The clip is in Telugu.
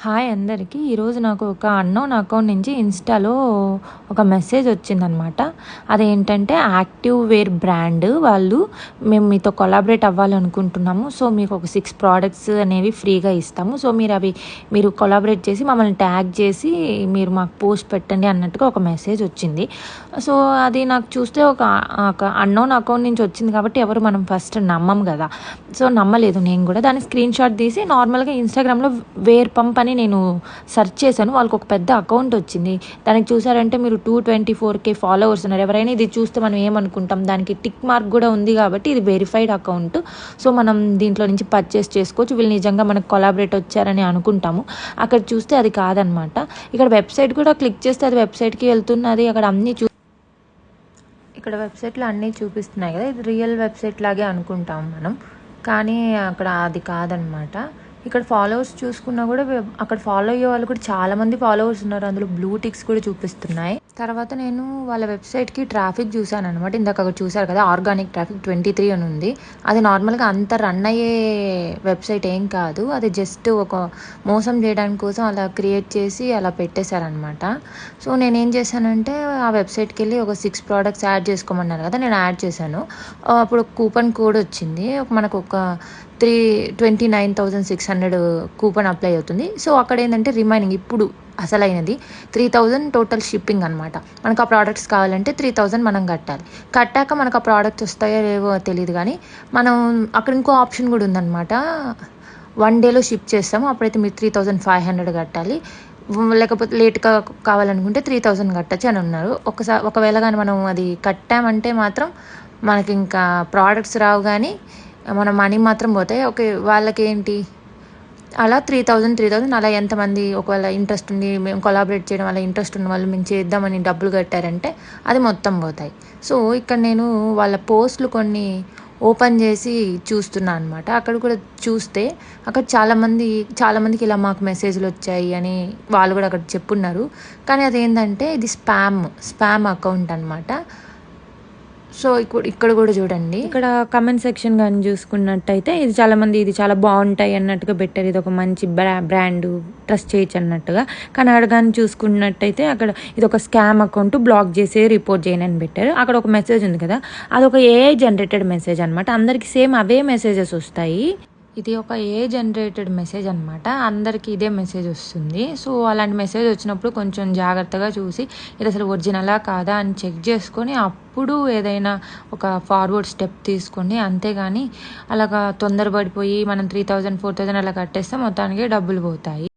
హాయ్ అందరికీ. ఈరోజు నాకు ఒక అన్నోన్ అకౌంట్ నుంచి ఇన్‌స్టాలో ఒక మెసేజ్ వచ్చిందనమాట. అదేంటంటే యాక్టివ్ వేర్ బ్రాండ్ వాళ్ళు మేము మీతో కొలాబరేట్ అవ్వాలనుకుంటున్నాము. సో మీకు ఒక 6 ప్రొడక్ట్స్ అనేవి ఫ్రీగా ఇస్తాము. సో మీరు కొలాబరేట్ చేసి మమ్మల్ని ట్యాగ్ చేసి మీరు మాకు పోస్ట్ పెట్టండి అన్నట్టుగా ఒక మెసేజ్ వచ్చింది. సో అది నాకు చూస్తే ఒక అన్నోన్ అకౌంట్ నుంచి వచ్చింది కాబట్టి ఎవరు మనం ఫస్ట్ నమ్మం కదా. సో నమ్మలేదు నేను కూడా. దాన్ని స్క్రీన్ షాట్ తీసి నార్మల్గా ఇన్‌స్టాగ్రామ్‌లో వేర్ పంప్ అని నేను సెర్చ్ చేశాను. వాళ్ళకి ఒక పెద్ద అకౌంట్ వచ్చింది. దానికి చూసారంటే మీరు 224K ఫాలోవర్స్ ఉన్నారు. ఎవరైనా ఇది చూస్తే మనం ఏమనుకుంటాం, దానికి టిక్ మార్క్ కూడా ఉంది కాబట్టి ఇది వెరిఫైడ్ అకౌంట్. సో మనం దీంట్లో నుంచి పర్చేస్ చేసుకోవచ్చు. వీళ్ళు నిజంగా మనకు కొలాబరేట్ వచ్చారని అనుకుంటాము. అక్కడ చూస్తే అది కాదనమాట. ఇక్కడ వెబ్సైట్ కూడా క్లిక్ చేస్తే అది వెబ్సైట్కి వెళ్తున్నది. అక్కడ అన్నీ ఇక్కడ వెబ్సైట్లో అన్నీ చూపిస్తున్నాయి కదా, ఇది రియల్ వెబ్సైట్ లాగే అనుకుంటాం మనం, కానీ అక్కడ అది కాదనమాట. ఇక్కడ ఫాలోవర్స్ చూసుకున్నా కూడా అక్కడ ఫాలో అయ్యే వాళ్ళు కూడా చాలామంది ఫాలోవర్స్ ఉన్నారు. అందులో బ్లూ టిక్స్ కూడా చూపిస్తున్నాయి. తర్వాత నేను వాళ్ళ వెబ్సైట్కి ట్రాఫిక్ చూశాను అనమాట. ఇందాక అక్కడ చూసారు కదా, ఆర్గానిక్ ట్రాఫిక్ 23 అని ఉంది. అది నార్మల్గా అంత రన్ అయ్యే వెబ్సైట్ ఏం కాదు. అది జస్ట్ ఒక మోసం చేయడానికి కోసం అలా క్రియేట్ చేసి అలా పెట్టేశారనమాట. సో నేనేం చేశానంటే ఆ వెబ్సైట్కి వెళ్ళి ఒక 6 ప్రోడక్ట్స్ యాడ్ చేసుకోమన్నారు కదా, నేను యాడ్ చేశాను. అప్పుడు కూపన్ కోడ్ వచ్చింది. మనకు ఒక 29,600 కూపన్ అప్లై అవుతుంది. సో అక్కడ ఏంటంటే రిమైనింగ్ ఇప్పుడు అసలైనది 3,000 టోటల్ షిప్పింగ్ అనమాట. మనకు ఆ ప్రోడక్ట్స్ కావాలంటే 3,000 మనం కట్టాలి. కట్టాక మనకు ఆ ప్రోడక్ట్స్ వస్తాయో లేవో తెలియదు, కానీ మనం అక్కడ ఇంకో ఆప్షన్ కూడా ఉందన్నమాట. 1 డేలో షిప్ చేస్తాము, అప్పుడైతే మీరు 3,500 కట్టాలి. లేకపోతే లేట్గా కావాలనుకుంటే 3,000 కట్టచ్చు అని ఉన్నారు. ఒకవేళ కానీ మనం అది కట్టామంటే మాత్రం మనకి ఇంకా ప్రోడక్ట్స్ రావు, కానీ మన మనీ మాత్రం పోతాయి. ఓకే, వాళ్ళకి ఏంటి అలా 3,000 అలా ఎంతమంది ఒకవేళ ఇంట్రెస్ట్ ఉండి మేము కొలాబరేట్ చేయడం వల్ల ఇంట్రెస్ట్ ఉన్న వాళ్ళు మేము చేద్దామని డబ్బులు కట్టారంటే అది మొత్తం పోతాయి. సో ఇక్కడ నేను వాళ్ళ పోస్టులు కొన్ని ఓపెన్ చేసి చూస్తున్నాను అనమాట. అక్కడ కూడా చూస్తే అక్కడ చాలామందికి ఇలా మాకు మెసేజ్లు వచ్చాయి అని వాళ్ళు కూడా అక్కడ చెప్పున్నారు. కానీ అదేంటంటే ఇది స్పామ్ అకౌంట్ అనమాట. సో ఇక్కడ కూడా చూడండి, ఇక్కడ కమెంట్ సెక్షన్ కానీ చూసుకున్నట్టయితే ఇది చాలా బాగుంటాయి అన్నట్టుగా పెట్టారు. ఇది ఒక మంచి బ్రాండ్, ట్రస్ట్ చేయొచ్చు అన్నట్టుగా. కానీ అక్కడ కానీ చూసుకున్నట్టయితే అక్కడ ఇది ఒక స్కామ్ అకౌంట్, బ్లాక్ చేసి రిపోర్ట్ చేయని అని పెట్టారు. అక్కడ ఒక మెసేజ్ ఉంది కదా, అదొక ఏఐ జనరేటెడ్ మెసేజ్ అనమాట. అందరికి సేమ్ అవే మెసేజెస్ వస్తాయి. ఇది ఒక ఏ జనరేటెడ్ మెసేజ్ అనమాట. అందరికీ ఇదే మెసేజ్ వస్తుంది. సో అలాంటి మెసేజ్ వచ్చినప్పుడు కొంచెం జాగ్రత్తగా చూసి ఇది అసలు ఒరిజినలా కాదా అని చెక్ చేసుకొని అప్పుడు ఏదైనా ఒక ఫార్వర్డ్ స్టెప్ తీసుకోండి. అంతేగాని అలాగా తొందరపడిపోయి మనం 3,000 4,000 అలా కట్టేస్తే మొత్తానికి డబ్బులు పోతాయి.